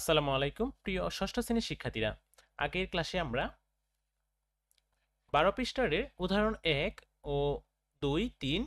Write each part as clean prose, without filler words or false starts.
আসসালামু আলাইকুম প্রিয় ষষ্ঠ শ্রেণীর শিক্ষার্থীরা। আগের ক্লাসে আমরা 12 পৃষ্ঠার উদাহরণ 1 ও 2, 3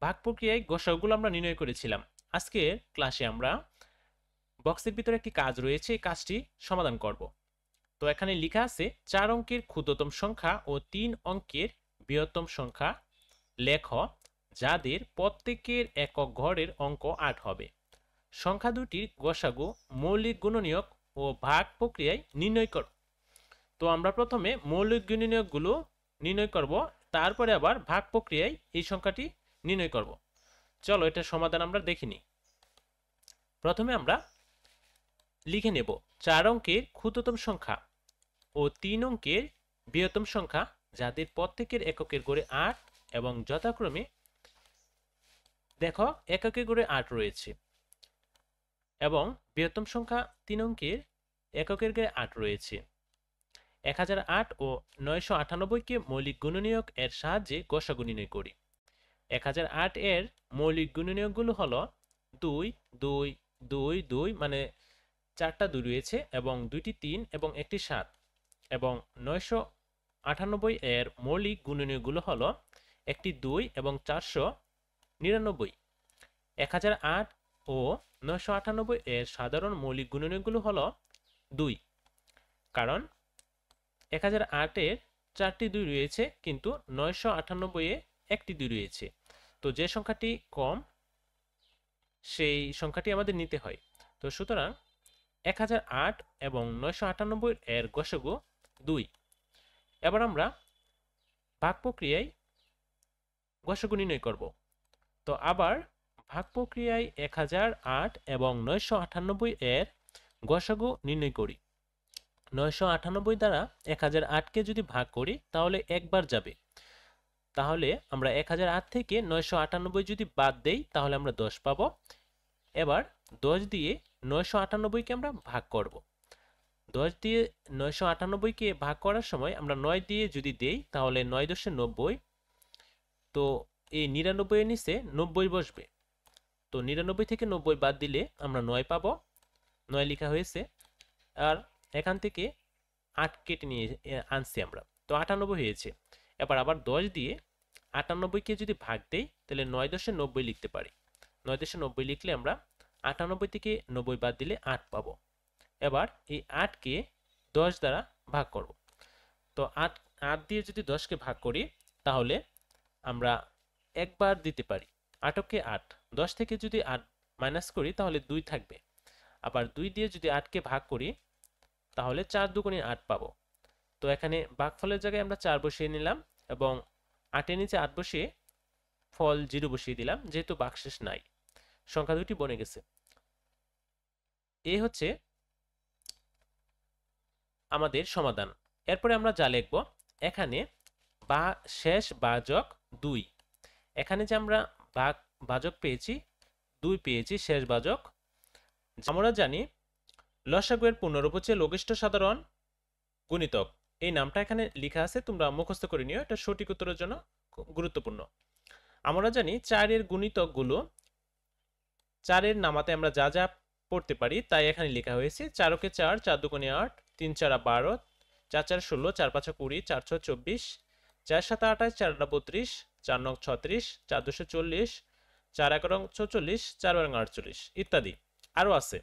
ভাগ প্রক্রিয়ায় গসাগুলো আমরা নির্ণয় করেছিলাম। আজকের ক্লাসে আমরা বক্সের ভিতরে একটি কাজ রয়েছে, এই কাজটি সমাধান করব। তো এখানে লেখা আছে 4 অঙ্কের ক্ষুদ্রতম সংখ্যা ও 3 অঙ্কের বৃহত্তম সংখ্যা লেখ, যাদের প্রত্যেকের একক ঘরের অঙ্ক 8 হবে। সংখ্যা দুটির গসাগু মৌলিক গুণনীয়ক ও ভাগ প্রক্রিয়ায় নির্ণয় কর। তো আমরা প্রথমে মৌলিক গুণনীয়কগুলো নির্ণয় করব, তারপরে আবার ভাগ প্রক্রিয়ায় এই সংখ্যাটি নির্ণয় করব। চলো এটা সমাধান আমরা দেখিনি। প্রথমে আমরা লিখে নেব 4 অঙ্কের ক্ষুদ্রতম সংখ্যা ও 3 অঙ্কের বৃহত্তম সংখ্যা, যাদের প্রত্যেকের এককের গড়ে 8 এবং যথাক্রমে দেখো এককের গড়ে 8 রয়েছে এবং বৃহত্তম সংখ্যা 3 অঙ্কের এককের গড়ে 8 রয়েছে। 1008 ও 998 কে মৌলিক গুণনীয়ক এর সাহায্যে গসাগু নির্ণয় করি। 1008 এর মৌলিক গুণনীয়কগুলো হলো 2 2 2 2 মানে 4টা 2 রয়েছে এবং 2টি 3 এবং একটি 7, এবং 998 এর মৌলিক গুণনীয়কগুলো হলো একটি 2 এবং 499। 1008 ও 998 এর সাধারণ মৌলিক গুণনীয়কগুলো হলো 2, কারণ 1008 এর 4টি 2 রয়েছে কিন্তু 998 এ একটি 2 রয়েছে। তো যে সংখ্যাটি কম সেই সংখ্যাটি আমাদের নিতে হয়। তো সুতরাং 1008 এবং 998 এর গসাগু 2। এবার আমরা ভাগ প্রক্রিয়ায় গসাগু নির্ণয় করব। তো আবার ভাগ প্রক্রিয়ায় 1008 এবং 998 এর গসাগু নির্ণয় করি। 998 দ্বারা 1008কে যদি ভাগ করি তাহলে একবার যাবে, তাহলে আমরা 1008 থেকে 998 যদি বাদ দেই তাহলে আমরা 10 পাবো। এবার 10 দিয়ে 998কে আমরা ভাগ করব। 10 দিয়ে 998কে ভাগ করার সময় আমরা 9 দিয়ে যদি দেই তাহলে 9 দশে 90, তো এই 99 এর নিচে 90 বসবে। তো 99 থেকে 90 বাদ দিলে আমরা 9 পাবো, 9 লেখা হয়েছে। আর এখান থেকে 8 কেটে নিয়ে আনছি আমরা, তো 98 হয়েছে। এবার আবার 10 দিয়ে 98কে যদি ভাগ দেই তাহলে 9 দশে 90 লিখতে পারি। 9 দশে 90 লিখলে আমরা 98 থেকে 90 বাদ দিলে 8 পাবো। এবার এই 8কে 10 দ্বারা ভাগ করব। তো 8 দিয়ে যদি 10কে ভাগ করি তাহলে আমরা একবার দিতে পারি। 8কে 8, 10 থেকে যদি 8 মাইনাস করি তাহলে 2 থাকবে। আবার 2 দিয়ে যদি 8কে ভাগ করি তাহলে 4 দুগুণে 8 পাবো। তো এখানে ভাগফলের জায়গায় আমরা 4 বসিয়ে নিলাম এবং 8 এর নিচে 8 বসিয়ে ফল 0 বসিয়ে দিলাম, যেহেতু ভাগশেষ নাই, সংখ্যা দুটি বনে গেছে। এই হচ্ছে আমাদের সমাধান। এরপরে আমরা যা লিখব, এখানে শেষ ভাজক 2, এখানে যে আমরা ভাজক পেয়েছি 2 পেয়েছি, শেষ ভাজক। আমরা জানি লসাগু এর পূর্ণরূপ হচ্ছে লঘিষ্ঠ সাধারণ গুণিতক। এই নামটা এখানে লেখা আছে, তোমরা মুখস্থ করে নিও, এটা সঠিক উত্তরের জন্য গুরুত্বপূর্ণ। আমরা জানি 4 এর গুণিতকগুলো, 4 এর নামাতে আমরা যা যা পড়তে পারি তাই এখানে লেখা হয়েছে। 4 কে 4, 4 দুগুণে 8, 3 4 12, 4 4 16, 4 5 20, 4 6 24, 4 7 28, 4 8 32, 4 9 36, 4 2 40, 4 11 44, 4 12 48 ইত্যাদি আরো আছে।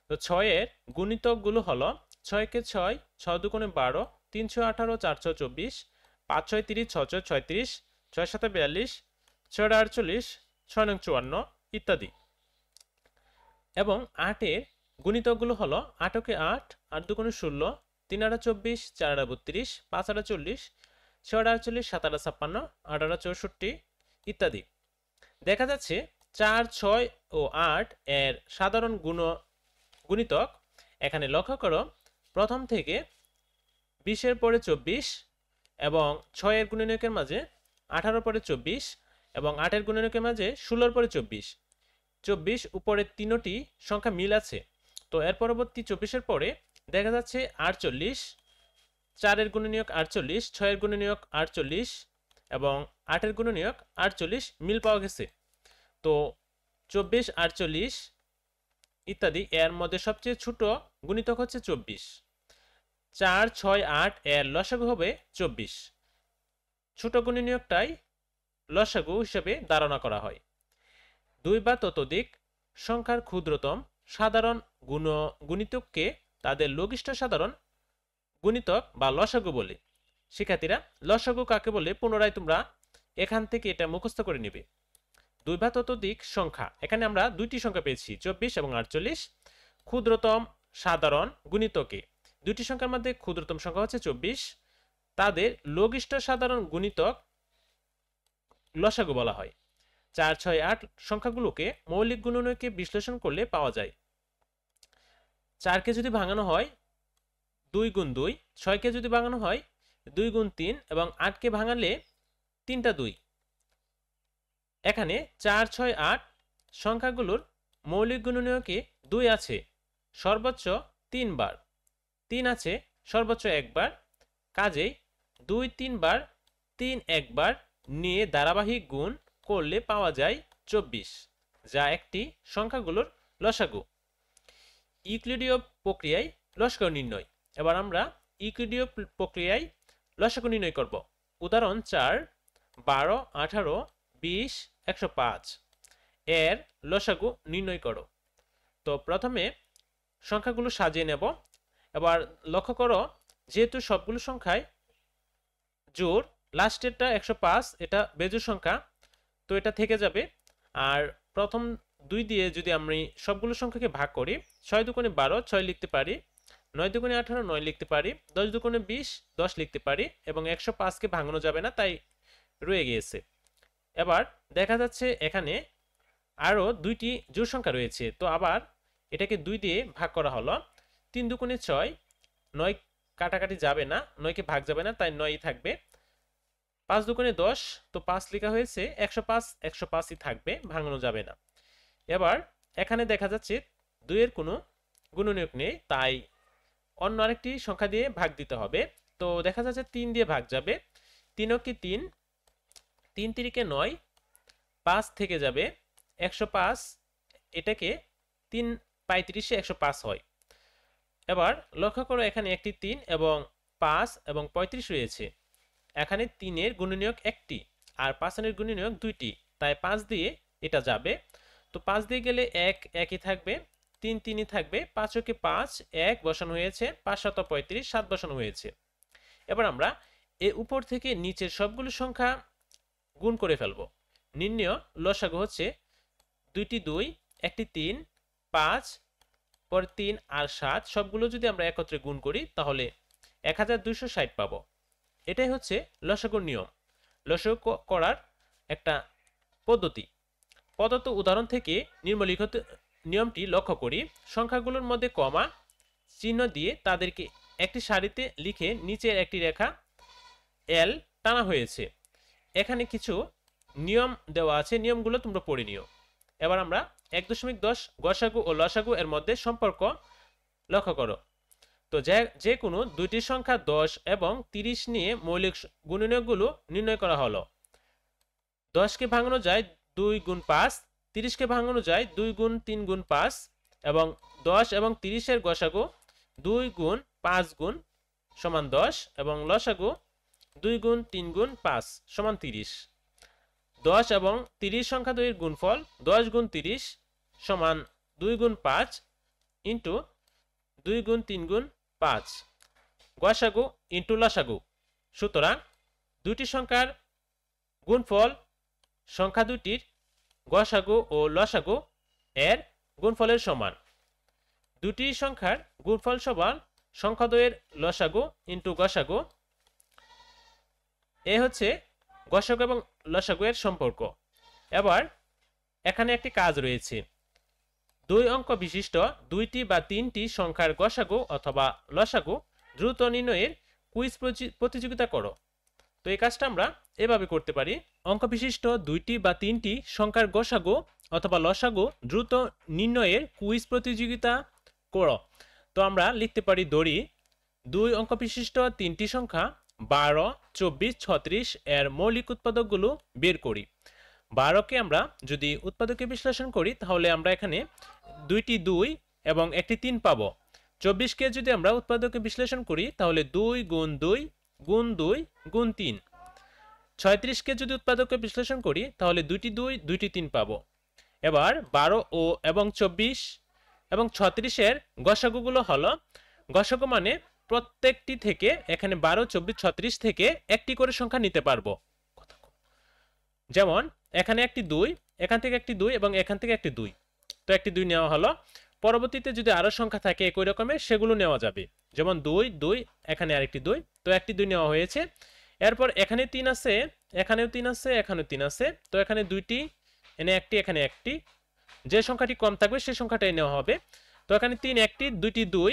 তো 6 এর গুণিতকগুলো হলো 6 কে 6, 6 দুগুণে 12, 3 6 18, 4 6 24, 5 6 30, 6 6 36, 6 7 42, 6 48, 6 9 54 ইত্যাদি। এবং 8 এর গুণিতকগুলো হলো 8 কে 8, 8 দুগুণে 16, 3 8 24, 4 8 32, 5 8 40, 6 8 48, 7 8 56, 8 8 64 ইত্যাদি। দেখা যাচ্ছে 4 6 ও 8 এর সাধারণ গুণিতক। এখানে লক্ষ্য করো, প্রথম থেকে 20 এর পরে 24 এবং 6 এর গুণনীয়কের মাঝে 18 পরে 24 এবং 8 এর গুণনীয়কের মাঝে 16 পরে 24, 24 উপরে তিনটি সংখ্যা মিল আছে। তো এর পরবর্তী 24 এর পরে দেখা যাচ্ছে 48, 4 এর গুণনীয়ক 48, 6 এর গুণনীয়ক 48 এবং 8 এর গুণনীয়ক 48 মিল পাওয়া গেছে। তো 24 48 ইত্যাদি এর মধ্যে সবচেয়ে ছোট গুণিতক হচ্ছে 24। 4, 6, 8 এর লসাগু হবে 24। ছোট গুণনীয়কটাই লসাগু হিসেবে ধারণা করা হয়। 2 বা ততোধিক সংখ্যার ক্ষুদ্রতম সাধারণ গুণিতককে তাদের লঘিষ্ঠ সাধারণ গুণিতক বা লসাগু বলে। শিক্ষার্থীরা, লসাগু কাকে বলে পুনরায় তোমরা এখান থেকে এটা মুখস্থ করে নেবে। 2 বা ততোধিক সংখ্যা, এখানে আমরা দুইটি সংখ্যা পেয়েছি 24 এবং 48। ক্ষুদ্রতম সাধারণ গুণিতকে, দুইটি সংখ্যার মধ্যে ক্ষুদ্রতম সংখ্যা হচ্ছে 24, তাদের লঘিষ্ঠ সাধারণ গুণিতক লসাগু বলা হয়। 4, 6, 8 সংখ্যাগুলোকে মৌলিক গুণনীয়কে বিশ্লেষণ করলে পাওয়া যায়। 4কে যদি ভাঙানো হয় 2 গুণ 2, 6কে যদি ভাঙানো হয় 2 গুণ 3 এবং 8কে ভাঙালে 3টা 2। এখানে 4, 6, 8 সংখ্যাগুলোর মৌলিক গুণনীয়কে 2 আছে সর্বোচ্চ 3 বার, 3 আছে সর্বোচ্চ 1 বার। কাজেই 2 3 বার 3 1 বার নিয়ে ধারাবাহিক গুণ করলে পাওয়া যায় 24, যা একটি সংখ্যাগুলোর লসাগু। ইউক্লিডীয় প্রক্রিয়ায় লসাগু নির্ণয়। এবার আমরা ইউক্লিডীয় প্রক্রিয়ায় লসাগু নির্ণয় করব। উদাহরণ 4, 12, 18, 20, 105 এর লসাগু নির্ণয় করো। তো প্রথমে সংখ্যাগুলো সাজিয়ে নেব। এবার লক্ষ্য করো, যেহেতু সবগুলো সংখ্যায় জোড়, লাস্টেরটা 105, এটা বেজোড় সংখ্যা, তো এটা থেকে যাবে। আর প্রথম 2 দিয়ে যদি আমি সবগুলো সংখ্যাকে ভাগ করি, 6 দুগুণে 12, 6 লিখতে পারি, 9 দুগুণে 18, 9 লিখতে পারি, 10 দুগুণে 20, 10 লিখতে পারি, এবং 105কে ভাঙানো যাবে না, তাই রয়ে গিয়েছে। এবার দেখা যাচ্ছে এখানে আরও 2টি জোড় সংখ্যা রয়েছে, তো আবার এটাকে 2 দিয়ে ভাগ করা হলো। 3 দুগুণে 6, 9 কাটাকাটি যাবে না, 9কে ভাগ যাবে না, তাই 9ই থাকবে। 5 দুগুণে 10, তো 5 লেখা হয়েছে, 105 105ই থাকবে, ভাঙানো যাবে না। এবার এখানে দেখা যাচ্ছে 2 এর কোনো গুণনীয়ক নেই, তাই অন্য আরেকটি সংখ্যা দিয়ে ভাগ দিতে হবে। তো দেখা যাচ্ছে 3 দিয়ে ভাগ যাবে, 3 ও কি 3, 3 তিরিকে 9, 5 থেকে যাবে 105, এটাকে 3 35 105 হয়। এবার লক্ষ্য করো, এখানে একটি 3 এবং 5 এবং 35 রয়েছে। এখানে 3 এর গুণনীয়ক একটি আর 5 এর গুণনীয়ক 2টি, তাই 5 দিয়ে এটা যাবে। তো 5 দিয়ে গেলে 1 একই থাকবে, 3 3ই থাকবে, 5 কে 5, 1 বসানো হয়েছে, 5 7 35, 7 বসানো হয়েছে। এবার আমরা এ উপর থেকে নিচের সবগুলো সংখ্যা গুণ করে ফেলব। নির্ণয় লসাগু হচ্ছে 2টি 2, একটি 3, 5, পরে 3 আর 7 সবগুলো যদি আমরা একত্রে গুণ করি তাহলে 1260 পাবো। এটাই হচ্ছে লসাগুর নিয়ম। লসাগু করার একটা পদ্ধতি। প্রদত্ত উদাহরণ থেকে নিম্নলিখিত নিয়মটি লক্ষ্য করি। সংখ্যাগুলোর মধ্যে কমা চিহ্ন দিয়ে তাদেরকে একটি সারিতে লিখে নিচের একটি রেখা এল টানা হয়েছে। এখানে কিছু নিয়ম দেওয়া আছে, নিয়মগুলো তোমরা পড়ে নিও। এবার আমরা 1.10 গসাগু ও লসাগু এর মধ্যে সম্পর্ক লক্ষ্য করো। তো যে কোনো দুইটি সংখ্যা 10 এবং 30 নিয়ে মৌলিক গুণনীয়কগুলো নির্ণয় করা হলো। 10কে ভাঙানো যায় 2 গুণ 5, 30কে ভাঙানো যায় 2 গুণ 3 গুণ 5, এবং 10 এবং 30 এর গসাগু 2 গুণ 5 গুণ সমান 10, এবং লসাগু 2 গুণ 3 গুণ 5 সমান 30। 10 এবং 30 সংখ্যা দ্বয়ের গুণফল 10 গুণ 30 সমান 2 গুণ 5 ইন্টু 2 গুণ 3 গুণ 5, গসাগু ইন্টু লসাগু। সুতরাং দুটি সংখ্যার গুণফল সংখ্যা দুটির গসাগু ও লসাগু এর গুণফলের সমান। দুটি সংখ্যার গুণফল সমান সংখ্যাদ্বয়ের লসাগু ইন্টু গসাগু। এ হচ্ছে গসাগু এবং লসাগু এর সম্পর্ক। এবার এখানে একটি কাজ রয়েছে। 2 অঙ্ক বিশিষ্ট 2টি বা 3টি সংখ্যার গসাগু অথবা লসাগু দ্রুত নির্ণয়ের কুইজ প্রতিযোগিতা করো। তো এই কাজটা আমরা এভাবে করতে পারি। অঙ্ক বিশিষ্ট 2টি বা 3টি সংখ্যার গসাগু অথবা লসাগু দ্রুত নির্ণয়ের কুইজ প্রতিযোগিতা করো। তো আমরা লিখতে পারি দড়ি 2 অঙ্ক বিশিষ্ট 3টি সংখ্যা 12, 24, 36 এর মৌলিক উৎপাদকগুলো বের করি। 12কে আমরা যদি উৎপাদকে বিশ্লেষণ করি তাহলে আমরা এখানে দুইটি 2 এবং একটি 3 পাবো। 24কে যদি আমরা উৎপাদকে বিশ্লেষণ করি তাহলে 2 গুণ 2 গুণ 2 গুণ 3। 36কে যদি উৎপাদকে বিশ্লেষণ করি তাহলে দুইটি 2 দুইটি 3 পাবো। এবার 12 এবং 24 এবং 36-এর গসাগুগুলো হলো, গসাগু মানে প্রত্যেকটি থেকে এখানে 12, 24, 36 থেকে একটি করে সংখ্যা নিতে পারবো। যেমন এখানে একটি 2, এখান থেকে একটি 2 এবং এখান থেকে একটি 2, তো একটি 2 নেওয়া হলো। পরবর্তীতে যদি আরো সংখ্যা থাকে একই রকমের সেগুলো নেওয়া যাবে, যেমন 2, 2, এখানে আরেকটি 2, তো একটি 2 নেওয়া হয়েছে। এরপর এখানে 3 আছে, এখানেও 3 আছে, এখানেও 3 আছে, তো এখানে দুইটি, এখানে একটি, যে সংখ্যাটি কম থাকবে সেই সংখ্যাটাই নেওয়া হবে। তো এখানে 3 একটি, দুইটি 2,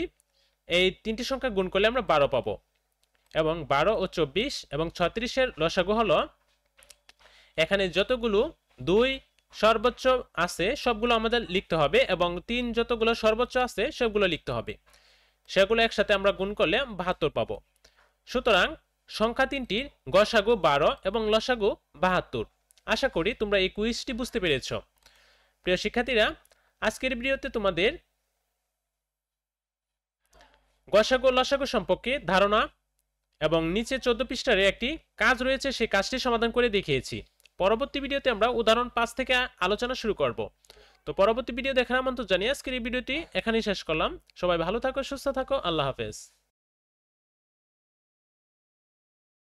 এই তিনটি সংখ্যা গুণ করলে আমরা 12 পাবো। এবং 12 ও 24 এবং 36-এর লসাগু হলো, এখানে যতগুলো 2 সর্বোচ্চ আছে সবগুলো আমাদের লিখতে হবে এবং 3 যতগুলো সর্বোচ্চ আছে সবগুলো লিখতে হবে, সেগুলো একসাথে আমরা গুণ করলে 72 পাবো। সুতরাং সংখ্যা তিনটির গসাগু 12 এবং লসাগু 72। আশা করি তোমরা এই কুইজটি বুঝতে পেরেছো। প্রিয় শিক্ষার্থীরা, আজকের ভিডিওতে তোমাদের গসাগু লসাগু সম্পর্কে ধারণা এবং নিচে 14 পৃষ্ঠার একটি কাজ রয়েছে, সেই কাজটি সমাধান করে দেখিয়েছি। পরবর্তী ভিডিওতে আমরা উদাহরণ 5 থেকে আলোচনা শুরু করব। তো পরবর্তী ভিডিও দেখার আমন্ত্রণ জানিয়ে আজকের এই ভিডিওটি এখানেই শেষ করলাম। সবাই ভালো থাকো, সুস্থ থাকো, আল্লাহ হাফেজ।